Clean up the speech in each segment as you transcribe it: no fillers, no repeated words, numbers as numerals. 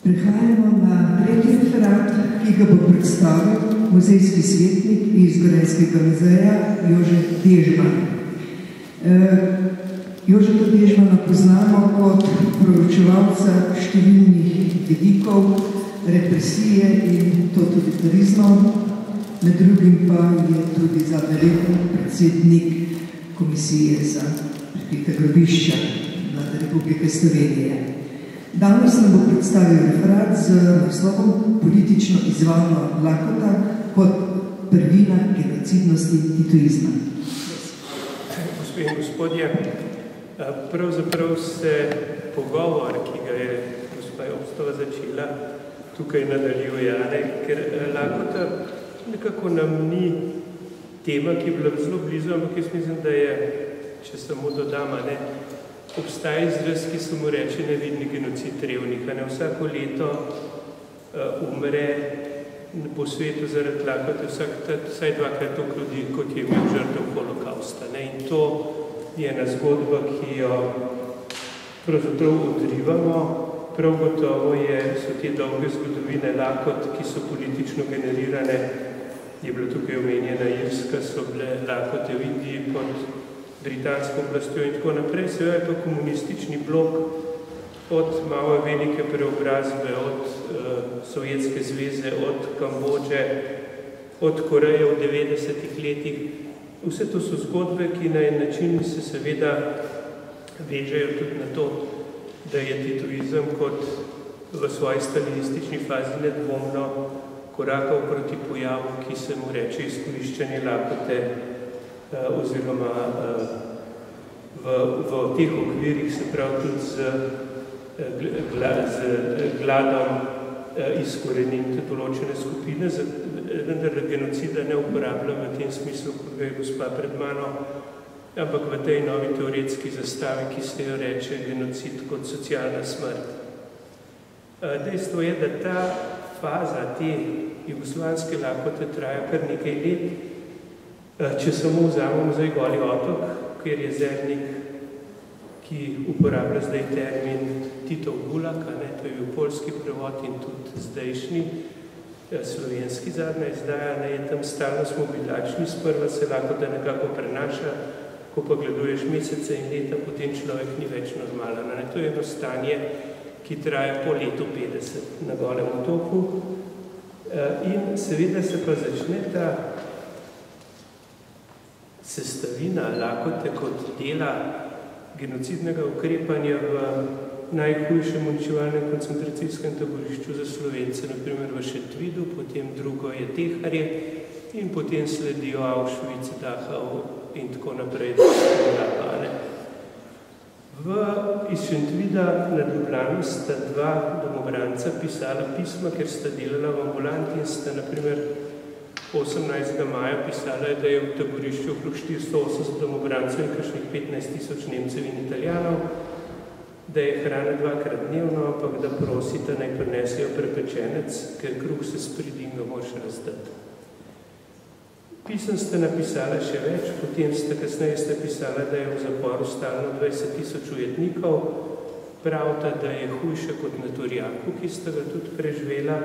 Prehajamo na tretji referat, ki ga bo predstavil muzejski svetnik iz Gorenjskega muzeja Jože Dežman. Jožeta Dežmana poznamo kot proučevalca številnih vidikov represije in totalitarizmov, med drugim pa je tudi zadnji predsednik Komisije za prikrita grobišča Vlade Republike Slovenije. Danes nam bo predstavil referat z naslovom Politično izzvano lakota kot prvina genocidnosti titoizma. Gospe in gospodje, pravzaprav se pogovor, ki ga je gospa Jobstova začela, tukaj nadaljuje, ker lakota nekako nam ni tema, ki je bila zelo blizu, ampak jaz mislim, da je, če samo dodam, obstaja izraz, ki se mu reče nevidni genocid revnih. Vsako leto umre po svetu zaradi lakote vsaj dvakrat toliko ljudi, kot je bil žrtev holokausta. In to je ena zgodba, ki jo pravzaprav odrivamo. Prav gotovo so te dolge zgodovine lakot, ki so politično generirane. Je bila tukaj omenjena Irska, so bile lakote v Indiji pod britansko oblastjo in tako naprej. Seveda je pa komunistični blok od malo velike preobrazbe, od Sovjetske zveze, od Kambodže, od Koreje v 90-ih letih. Vse to so zgodbe, ki na en način se seveda vežejo tudi na to, da je titoizem kot v svoji stalinistični fazi nedvomno korakal proti pojavu, ki se mu reče izkoriščanje lakote, oziroma v teh okvirih se pravi tudi z gladom izkoreniti določene skupine, vendar genocida ne uporabljam v tem smislu, kot ga je gospa pred mano, ampak v tej novi teoretski zastavi, ki se jo reče genocid kot socialna smrt. Dejstvo je, da ta faza te jugoslovanske lakote traja kar nekaj let. Če samo vzamemo zdaj Goli otok, kjer je Zernik, ki uporablja zdaj termin Titov gulag, to je bil poljski prevod in tudi zdajšnji slovenski zadnja izdaja, je tam stalno smo bilačni, sprva se lakota nekako prenaša, ko pa gleduješ mesece in leta, potem človek ni več normalen. To je eno stanje, ki traja po letu 50 na Golem otoku in seveda se pa začne ta sestavina lakote kot dela genocidnega ukrepanja v najhujšem uničevalnem koncentracijskem taborišču za Slovence, naprimer v Šentvidu, potem drugo je Teharje in potem sledijo Auschwitz, Dachau in tako naprej. Iz Šentvida nad Ljubljano sta dva domobranca pisala pisma, ker sta delala v ambulanti in sta naprimer 18. maja pisala, da je v taborišču okrog 480 domobrancev in kakšnih 15,000 Nemcev in Italijanov, da je hrana dvakrat dnevno, ampak da prosita naj prinesejo prepečenec, ker kruh se spridi in ga moraš razdati. Pisem sta napisala še več, potem kasneje sta pisala, da je v zaporu stalno 20,000 ujetnikov, pravita, da je hujše kot na Turjaku, ki sta ga tudi preživela,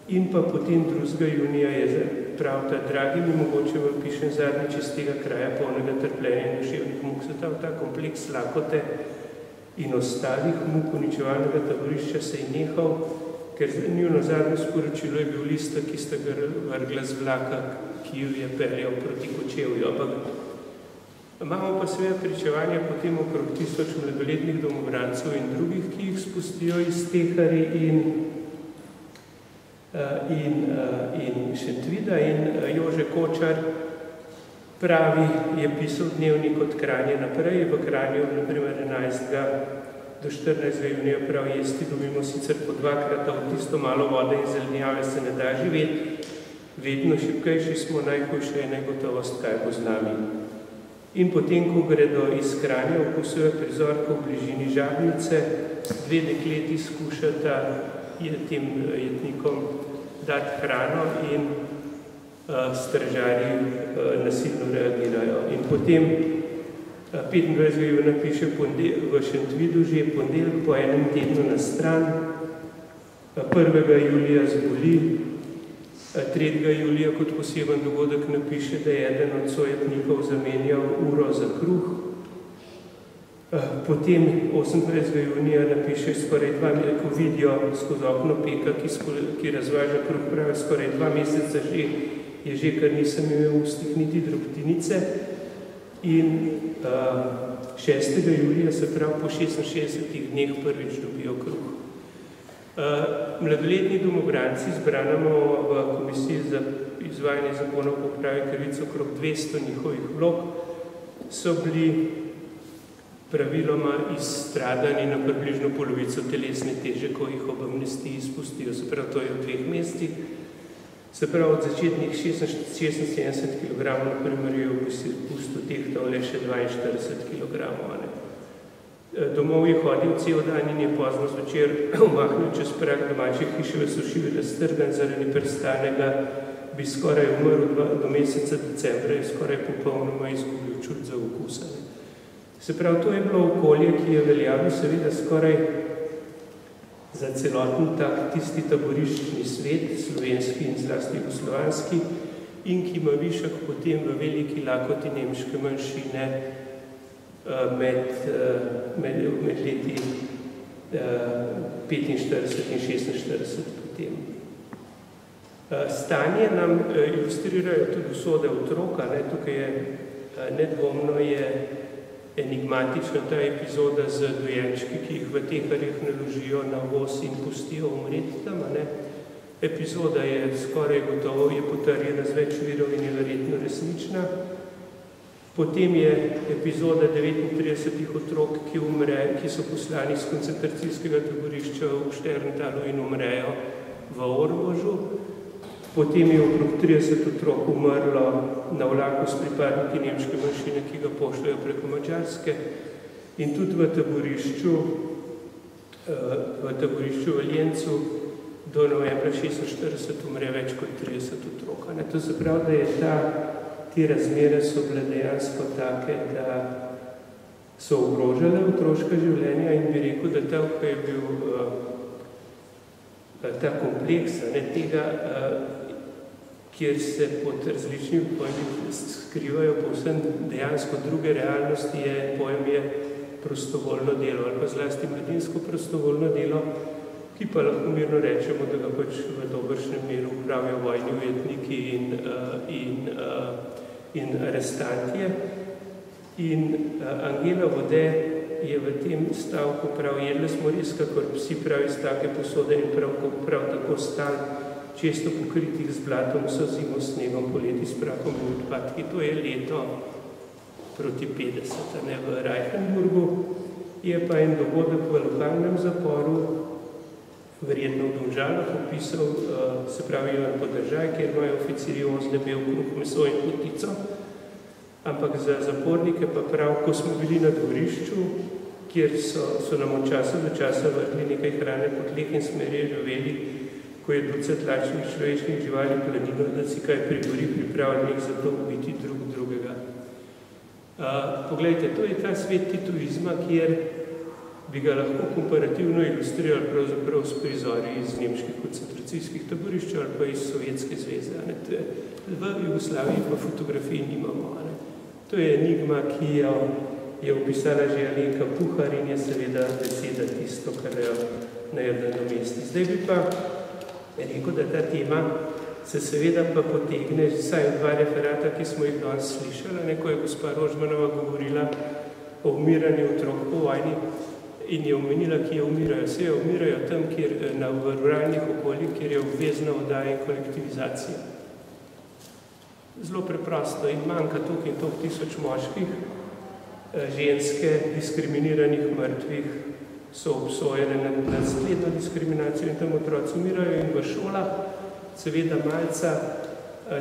in pa potem 2. junija je pravita, dragi mi mogoče vam pišem zadnjič iz tega kraja polnega trpljenja in duševnih muk. Ta kompleks lakote in ostalih muk uničevalnega taborišča se je nehal, ker njuno zadnje sporočilo je bil lista, ki sta ga vrgla z vlaka, ki jo je peljal proti Kočevju. Imamo pa seveda pričevanja potem okrog 1000 mladoletnih domobrancev in drugih, ki jih spustijo iz Teharij in Šentvida in Jože Kočar pravi, je pisal dnevnik od Kranja naprej, v Kranju, naprimer 11. do 14. junija prav jesti dobimo sicer po 2-krat, v tisto malo vode in zelenjave se ne da živeti, vedno šibkejši smo, najhujša je negotovost, kaj bo z nami. In potem, ko gredo iz Kranja, okusujejo prizorko v bližini Žabnice, 2 dekleti skušata tem jetnikom dati hrano in stražarji nasilno reagirajo. In potem 25. junija piše v Šentvidu že ponedeljek po enem tednu na stran, 1. julija zboli, 3. julija kot poseben dogodek napiše, da je eden od sojetnikov zamenjal uro za kruh. Potem 28. junija napiše skoraj 2 meseca, ko vidijo skozi okno peka, ki razvaža kruh, pravi skoraj 2 meseca je že, ker nisem imel v ustih niti drobtinice. In 6. julija, se pravi po 66 dneh prvič dobijo kruh. Mladoletni domobranci, zbranemo v Komisiji za izvajanje zakonov o popravi krivic okrog 200 njihovih vlog, so bili praviloma izstradani na približno polovico telesne teže, ko jih ob amnestiji izpustijo. Se pravi, to je v 2 mesecih. Se pravi, od začetnih 76 kg, na primer, je v izpustu tehtal le še 42 kg. Domov je hodil cel dan in je pozno zvečer omahnil čez prag domače hiše v sušilju raztrgan, zaradi prstanega bi skoraj umrl do meseca decembra in skoraj popolnoma izgubil čut za okusane. Se pravi, to je bilo okolje, ki je veljavno seveda skoraj za celoten tak tisti taboriščni svet, slovenski in zlasti jugoslovanski, in ki ima višek potem v veliki lakoti nemške manjšine med leti 45 in 46 potem. Stanje nam ilustrirajo tudi usode otroka. Tukaj je nedvomno enigmatična ta epizoda z dojenčki, ki jih v teharjih naložijo na voz in pustijo umreti tam. Epizoda je skoraj gotovo, je potrjena z več virov in je verjetno resnična. Potem je epizoda 39 otrok, ki so poslani z koncentracijskega taborišča v Šterntalu in umrejo v Ormožu. Potem je okrog 30 otrok umrlo na vlaku s pripadniki nemške manjšine, ki ga pošljajo preko Madžarske. In tudi v taborišču v Ljencu do novembra 46 umre več kot 30 otrok. To se pravi, da je te razmere so bile dejansko take, da so ogrožale otroška življenja in bi rekel, da tako je bil ta kompleks tega, kjer se pod različnimi pojmi skrivajo povsem dejansko druge realnosti, pojem je prostovoljno delo ali pa zlasti mladinsko prostovoljno delo, ki pa lahko mirno rečemo, da ga pač v dobršnem miru pravijo vojni ujetniki in arestantje. In Angela Vode je v tem stavku prav, jedli smo res kakor psi, prav iz take posode in prav tako stal, često pokritih z blatom, so zimo s snegom, poleti s prahom in odpadki. To je leto proti 50. V Reichenburgu je pa en dogodek v lokalnem zaporu, verjetno v Domžalah opisal, se pravi Jovan Podržaj, kjer imajo oficiri ozne bel kruh, meso in potico, ampak za zapornike pa prav, ko smo bili na dvorišču, kjer so nam od časa do časa vrtli nekaj hrane po tleh in smo živeli, ko je ducat lačnih človeških živali planino, da si kaj prigori pripravljenih za to ubiti drugega. Poglejte, to je ta svet titoizma, kjer bi ga lahko komparativno ilustrirali pravzaprav s prizori iz nemških koncentracijskih taborišč ali pa iz Sovjetske zveze. V Jugoslaviji pa fotografij nimamo. To je enigma, ki jo je opisala že Alenka Puhar in je seveda beseda tisto, kar jo nadomesti. Zdaj bi pa rekel, da ta tema se seveda pa potegne vsaj 2 referata, ki smo jih danes slišali, ko je gospa Rožmanova govorila o umiranju otrok po vojni in je omenila, ki je umirajo. Vse je umirajo tam, v ruralnih okoljih, kjer je obvezna oddaja in kolektivizacija. Zelo preprosto in manjka toliko in toliko tisoč moških, ženske, diskriminiranih mrtvih so obsojene na sledno diskriminacijo in tam otroci umirajo in v šolah, seveda malca,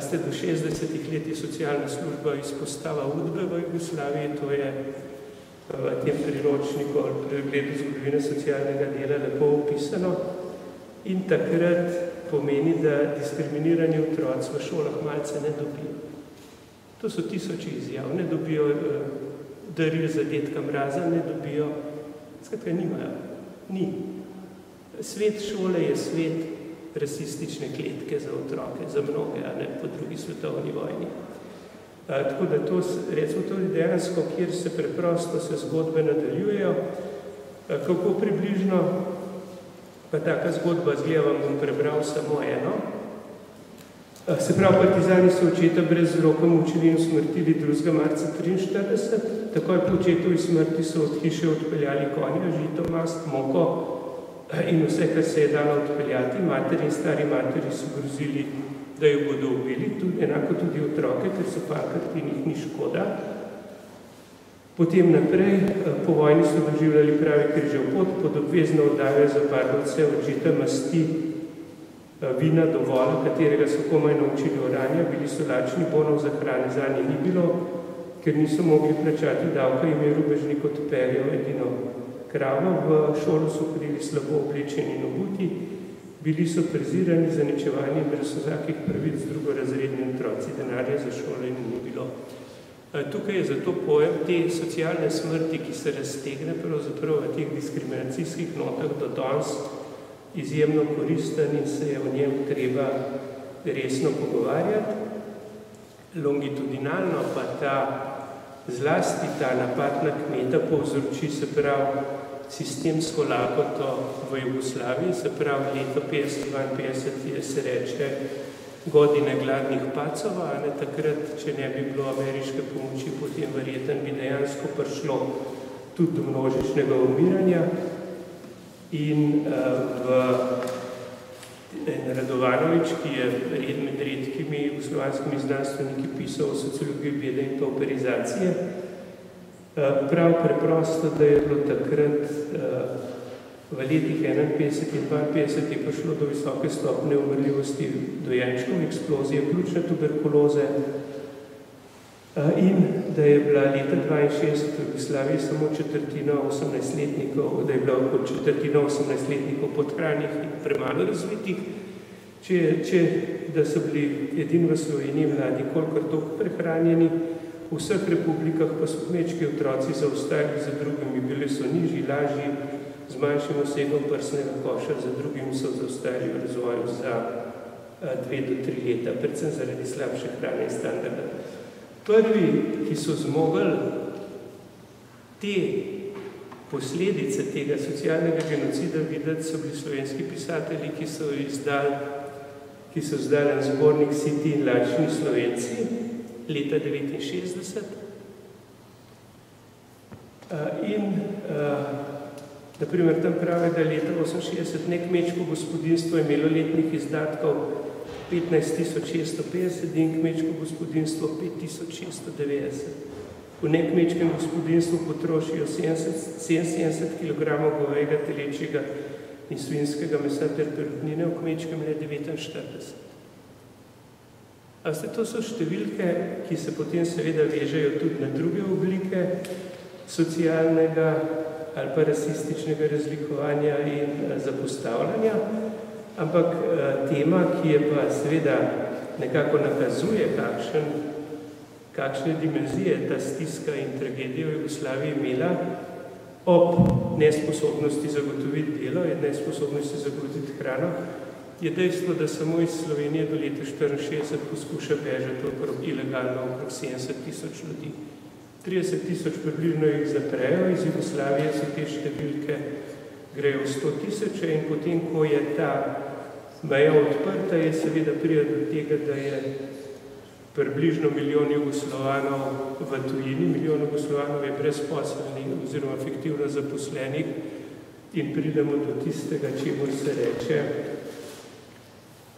ste do 60 let je socialna služba izpostava UDBE v Jugoslaviji, to je v tem priročniku ali pregledu zgodovine socialnega dela lepo opisano in takrat pomeni, da diskriminirani otroci v šolah malce ne dobijo. To so tisoči izjav, ne dobijo daril za Dedka Mraza, ne dobijo, skratka nimajo, ni. Svet šole je svet rasistične kletke za otroke, za mnoge, a ne po drugi svetovni vojni. Tako da to, recimo, to je dejansko, kjer se preprosto se zgodbe nadaljujejo. Kako približno pa taka zgodba zgleda, vam bom prebral samo eno. Se pravi, partizani so očeta brez vzroka mučili in usmrtili 2. marca 1943. Takoj po očetovi smrti so od hiše odpeljali konja, žito, mast, moko in vse, kar se je dalo odpeljati. Materi in stari materi so grozili, da jo bodo ubili, enako tudi otroke, ker so pakati in jih ni škoda. Potem naprej, po vojni so doživljali pravi križev pot, pod obvezno oddajo zapardovce od žita, masti, vina do vola, katerega so komaj naučili oranja, bili so lačni, bonov za hrane zanje ni bilo, ker niso mogli plačati davka, jim je rubežnik odpeljal edino kravo, v šolo so hodili slabo oblečeni in obuti, bili so prezirani, zaničevani, brez vsakih pravic, drugorazredni otroci, denarja za šole in ni bilo. Tukaj je zato pojem te socialne smrti, ki se raztegne pravzaprav v teh diskriminacijskih notah do danes izjemno koristen in se je o njem treba resno pogovarjati. Longitudinalno pa zlasti ta napad na kmeta povzroči, se pravi, sistemsko lakoto v Jugoslaviji, se pravi, leto 1952 se reče godine gladnih pacov, a ne takrat, če ne bi bilo ameriške pomoči, potem verjetno bi dejansko prišlo tudi do množičnega umiranja. In Radovanovič, ki je med redkimi jugoslovanskimi znanstveniki pisal o sociologiji bede in pauperizacije, prav preprosto, da je bilo takrat v letih 51 in 52 je prišlo do visoke stopne umrljivosti dojenčkov, eksplozije ključne tuberkuloze in da je bila leta 62 v Jugoslaviji samo četrtina 18-letnikov, da je bila kot četrtina 18-letnikov podhranjenih in premalo razvitih, da so bili edini v Sloveniji mladi kolikor toliko prehranjeni, v vseh republikah pa so kmečki otroci zaostajali za drugimi, bili so nižji, lažji, z manjšim osegom prsnega koša, za drugim so zaostajali v razvoju za 2 do 3 leta, predvsem zaradi slabše hrane in standarda. Prvi, ki so zmogli te posledice tega socialnega genocida videti, so bili slovenski pisatelji, ki so izdali en zbornik Siti in lačni Slovenci leta 1969. Naprimer, tam pravi, da leta 1968 nekmečko gospodinstvo je imelo letnih izdatkov 15.650 in kmečko gospodinstvo 5.690. V nekmečkem gospodinstvu potrošijo 77 kg govejega, telečjega in svinjskega mesa ter perutnine, v kmečkem le 49. To so številke, ki se potem seveda vežejo tudi na druge oblike socialnega ali pa rasističnega razlikovanja in zapostavljanja, ampak tema, ki je pa seveda nekako nakazuje, kakšne dimenzije ta stiska in tragedija v Jugoslaviji imela ob nesposobnosti zagotoviti delo in nesposobnosti zagotoviti hrano, je dejstvo, da samo iz Slovenije do leta 1964 poskuša bežati ilegalno okrog 70.000 ljudi. 30.000 približno jih zaprejo, iz Jugoslavije so te številke grejo 100.000 in potem, ko je ta meja odprta, je seveda pride do tega, da je približno 1 milijon Jugoslovanov v tujini, 1 milijon Jugoslovanov je brezposelnih oziroma fiktivno zaposlenih in pridemo do tistega, čemur se reče,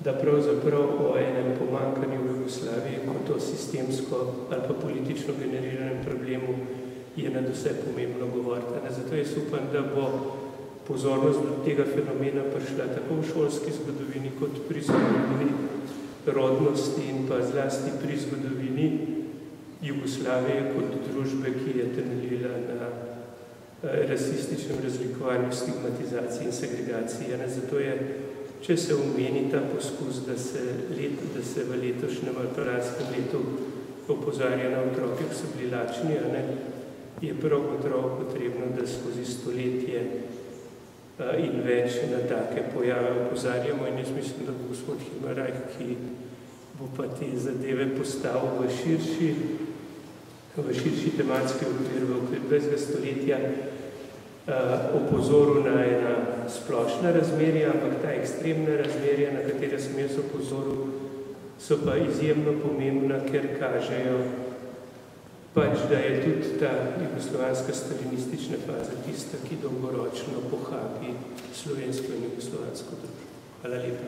da pravzaprav o enem pomankanju v Jugoslaviji kot o sistemsko ali pa politično generiranem problemu je nadvse pomembno govoriti. Zato jaz upam, da bo pozornost do tega fenomena prišla tako v šolski zgodovini kot pri zgodovini rodnosti in pa zlasti pri zgodovini Jugoslavije kot družbe, ki je temeljila na rasističnem razlikovanju, stigmatizaciji in segregaciji. Zato je, če se omeni ta poskus, da se v letošnjem ali pa lanskem letu opozarja na otroke, ki so bili lačni, je prav gotovo potrebno, da skozi stoletje in več na take pojave opozarjamo in jaz mislim, da bo gospod Himaraj, ki bo pa te zadeve postavil v širši tematski okvir, v okvir 20. stoletja, opozoril na ena splošna razmerja, ampak ta ekstremna razmerja, na katera sem jaz opozoril, so pa izjemno pomembna, ker kažejo pač, da je tudi ta jugoslovanska stalinistična faza tista, ki dolgoročno pohabi slovensko in jugoslovansko družbo. Hvala lepa.